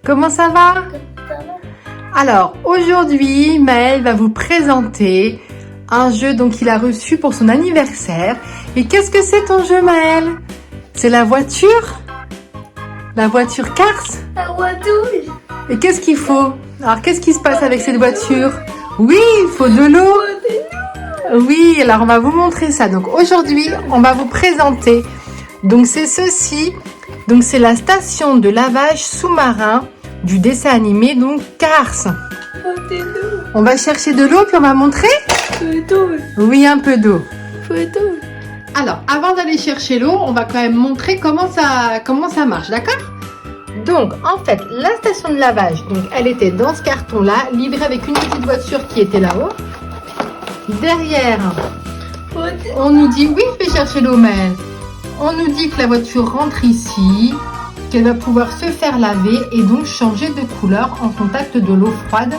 Comment ça va? Alors, aujourd'hui, Maël va vous présenter un jeu qu'il a reçu pour son anniversaire. Et qu'est-ce que c'est ton jeu, Maël? C'est la voiture? La voiture Cars? La voiture. Et qu'est-ce qu'il faut? Alors, qu'est-ce qui se passe avec cette voiture? Oui, il faut de l'eau. Oui, alors on va vous montrer ça. Donc aujourd'hui, on va vous présenter. Donc c'est ceci. Donc c'est la station de lavage sous-marin du dessin animé, donc Cars. On va chercher de l'eau puis on va montrer. Oui, un peu d'eau. Alors, avant d'aller chercher l'eau, on va quand même montrer comment ça marche, d'accord? Donc, en fait, la station de lavage, donc elle était dans ce carton-là, livrée avec une petite voiture qui était là-haut. Derrière, on nous dit, oui, je vais chercher l'eau, Maël. On nous dit que la voiture rentre ici, qu'elle va pouvoir se faire laver et donc changer de couleur en contact de l'eau froide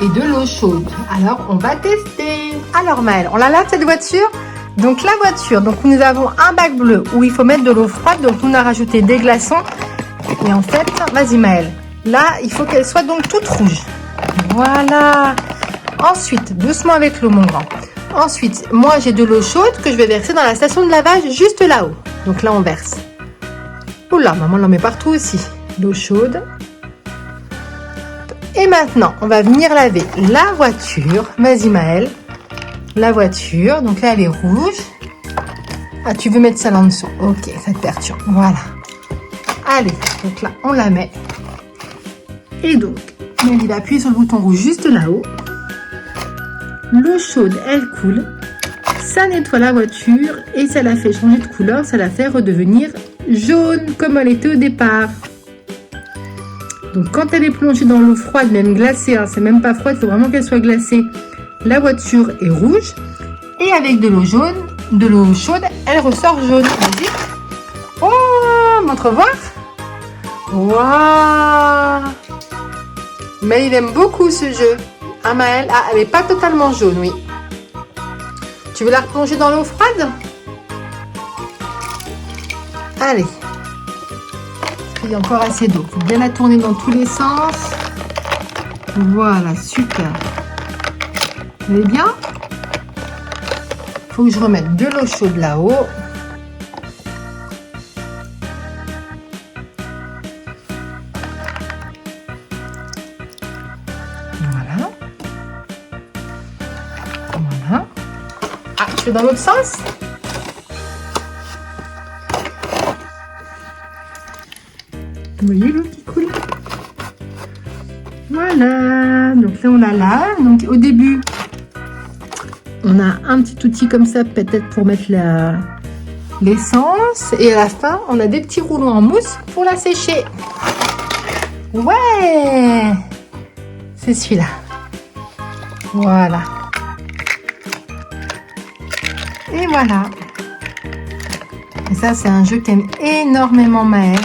et de l'eau chaude. Alors, on va tester. Alors, Maël, on la lave cette voiture? Donc, la voiture, donc nous avons un bac bleu où il faut mettre de l'eau froide. Donc, on a rajouté des glaçons. Et en fait, vas-y, Maël. Là, il faut qu'elle soit donc toute rouge. Voilà. Ensuite, doucement avec l'eau, mon grand. Ensuite, moi, j'ai de l'eau chaude que je vais verser dans la station de lavage juste là-haut. Donc là, on verse. Oula, maman l'en met partout aussi. L'eau chaude. Et maintenant, on va venir laver la voiture. Vas-y, Maël. La voiture. Donc là, elle est rouge. Ah, tu veux mettre ça là en dessous? Ok, ça te perturbe. Voilà. Allez, donc là, on la met. Et donc, il va appuyer sur le bouton rouge juste là-haut. L'eau chaude, elle coule. Ça nettoie la voiture et ça la fait changer de couleur. Ça la fait redevenir jaune comme elle était au départ. Donc, quand elle est plongée dans l'eau froide, même glacée, c'est même pas froide, il faut vraiment qu'elle soit glacée. La voiture est rouge. Et avec de l'eau jaune, de l'eau chaude, elle ressort jaune. Vas-y. Oh, montre voir. Waouh! Mais il aime beaucoup ce jeu. Ah, Maël, elle n'est pas totalement jaune, oui. Tu veux la replonger dans l'eau froide? Allez. Il y a encore assez d'eau. Il faut bien la tourner dans tous les sens. Voilà, super. Vous allez bien? Il faut que je remette de l'eau chaude là-haut. Voilà. Voilà. Ah, je fais dans l'autre sens? Vous voyez l'eau qui coule? Voilà. Donc là, on la lave. Donc au début, on a un petit outil comme ça, peut-être pour mettre l'essence. Et à la fin, on a des petits roulons en mousse pour la sécher. Ouais! C'est celui-là. Voilà. Et voilà. Et ça, c'est un jeu qu'aime énormément Maël.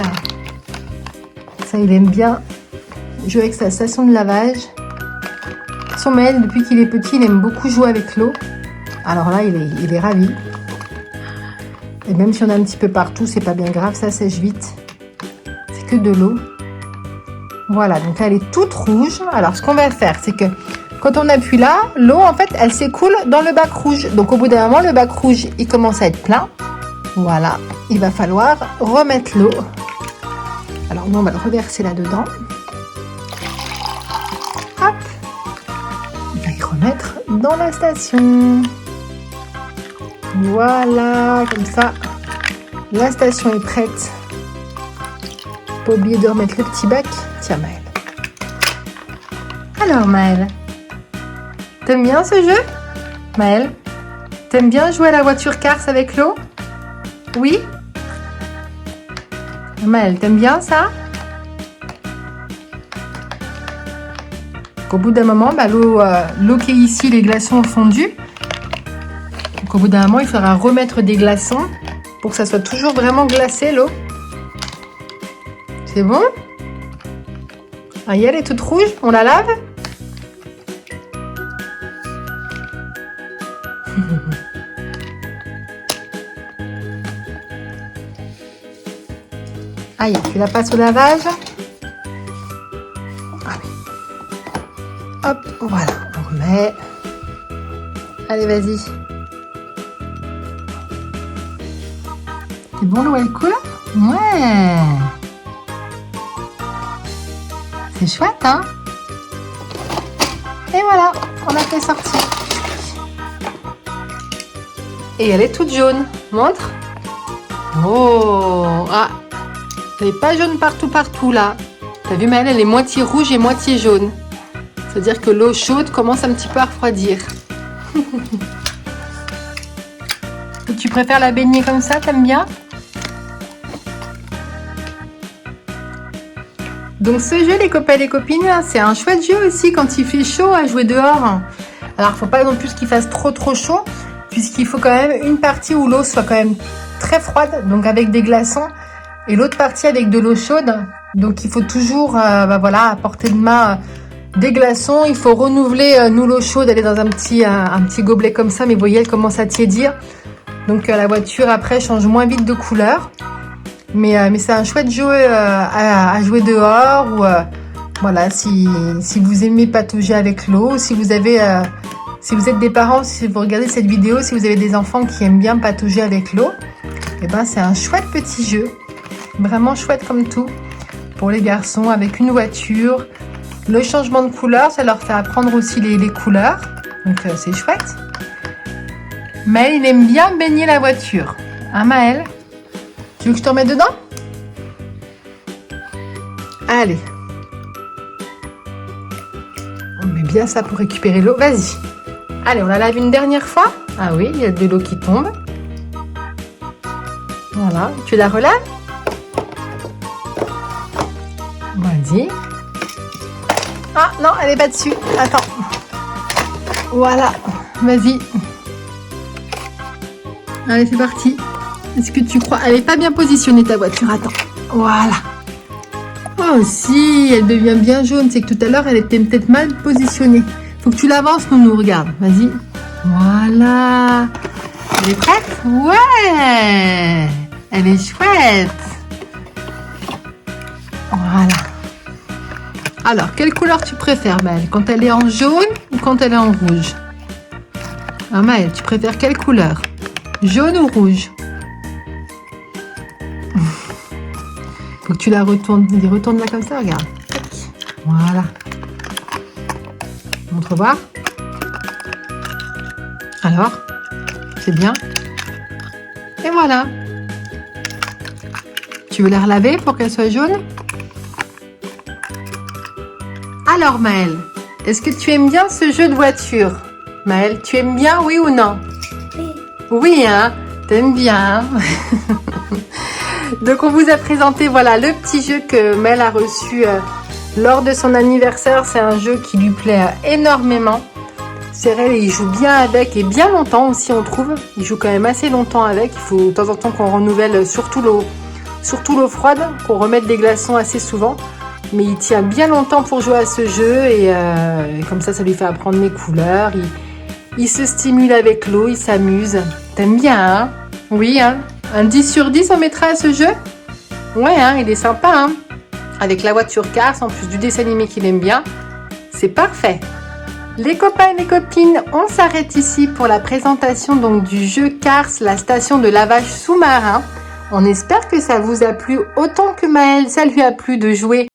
Ça, il aime bien jouer avec sa station de lavage. Son Maël, depuis qu'il est petit, il aime beaucoup jouer avec l'eau. Alors là, il est ravi. Et même si on a un petit peu partout, c'est pas bien grave, ça sèche vite. C'est que de l'eau. Voilà, donc là, elle est toute rouge. Alors, ce qu'on va faire, c'est que quand on appuie là, l'eau, en fait, elle s'écoule dans le bac rouge. Donc, au bout d'un moment, le bac rouge, il commence à être plein. Voilà, il va falloir remettre l'eau. Alors, nous, on va le reverser là-dedans. Hop. On va y remettre dans la station. Voilà, comme ça, la station est prête. Pas oublier de remettre le petit bac. Tiens, Maël. Alors, Maël, t'aimes bien ce jeu? Maël, t'aimes bien jouer à la voiture Cars avec l'eau? Oui? Maël, t'aimes bien ça? Au bout d'un moment, l'eau qui est ici, les glaçons ont fondu. Donc, au bout d'un moment, il faudra remettre des glaçons pour que ça soit toujours vraiment glacé, l'eau. C'est bon? Ah, elle est toute rouge. On la lave? Aïe, tu la passes au lavage. Hop, voilà, on remet. Allez, vas-y. C'est bon l'eau, elle coule? Ouais. C'est chouette, hein? Et voilà, on a fait sortir. Et elle est toute jaune. Montre. Oh, ah, elle n'est pas jaune partout là. T'as vu, mais elle est moitié rouge et moitié jaune. C'est-à-dire que l'eau chaude commence un petit peu à refroidir. Et tu préfères la baigner comme ça, t'aimes bien? Donc ce jeu, les copains et les copines, c'est un chouette jeu aussi quand il fait chaud à jouer dehors. Alors, faut pas non plus qu'il fasse trop chaud, puisqu'il faut quand même une partie où l'eau soit quand même très froide, donc avec des glaçons, et l'autre partie avec de l'eau chaude. Donc il faut toujours voilà, à portée de main des glaçons. Il faut renouveler nous l'eau chaude, elle est dans un petit gobelet comme ça, mais vous voyez, elle commence à tiédir. Donc la voiture après change moins vite de couleur. Mais c'est un chouette jeu à jouer dehors, ou voilà, si vous aimez patauger avec l'eau, si vous êtes des parents, si vous regardez cette vidéo, si vous avez des enfants qui aiment bien patauger avec l'eau, et ben c'est un chouette petit jeu, vraiment chouette comme tout, pour les garçons, avec une voiture. Le changement de couleur, ça leur fait apprendre aussi les couleurs, donc c'est chouette. Maël, il aime bien baigner la voiture, hein Maël? Tu veux que je te remette dedans? Allez. On met bien ça pour récupérer l'eau. Vas-y. Allez, on la lave une dernière fois. Ah oui, il y a de l'eau qui tombe. Voilà. Tu la relaves? Vas-y. Ah non, elle n'est pas dessus. Attends. Voilà. Vas-y. Allez, c'est parti. Est-ce que tu crois? Elle n'est pas bien positionnée ta voiture. Attends. Voilà. Oh si, elle devient bien jaune. C'est que tout à l'heure, elle était peut-être mal positionnée. Faut que tu l'avances, Nounou. Regarde. Vas-y. Voilà. Elle est prête? Ouais. Elle est chouette. Voilà. Alors, quelle couleur tu préfères, Maëlle? Quand elle est en jaune ou quand elle est en rouge? Ah, Maëlle, tu préfères quelle couleur? Jaune ou rouge? Faut que tu la retournes. Retourne-la comme ça, regarde. Voilà. Montre voir. Alors, c'est bien. Et voilà. Tu veux la relaver pour qu'elle soit jaune? Alors, Maëlle, est-ce que tu aimes bien ce jeu de voiture? Maëlle, tu aimes bien, oui ou non? Oui. Oui, hein? T'aimes bien, hein? Donc on vous a présenté voilà le petit jeu que Mel a reçu lors de son anniversaire. C'est un jeu qui lui plaît énormément. C'est vrai, il joue bien avec et bien longtemps aussi, on trouve. Il joue quand même assez longtemps avec. Il faut de temps en temps qu'on renouvelle surtout l'eau froide, qu'on remette des glaçons assez souvent. Mais il tient bien longtemps pour jouer à ce jeu et comme ça lui fait apprendre les couleurs. Il se stimule avec l'eau, il s'amuse. T'aimes bien, hein? Oui, hein? Un 10 sur 10 on mettra à ce jeu? Ouais, hein, il est sympa, hein? Avec la voiture Cars, en plus du dessin animé qu'il aime bien. C'est parfait. Les copains et les copines, on s'arrête ici pour la présentation donc du jeu Cars, la station de lavage sous-marin. On espère que ça vous a plu autant que Maëlle, ça lui a plu de jouer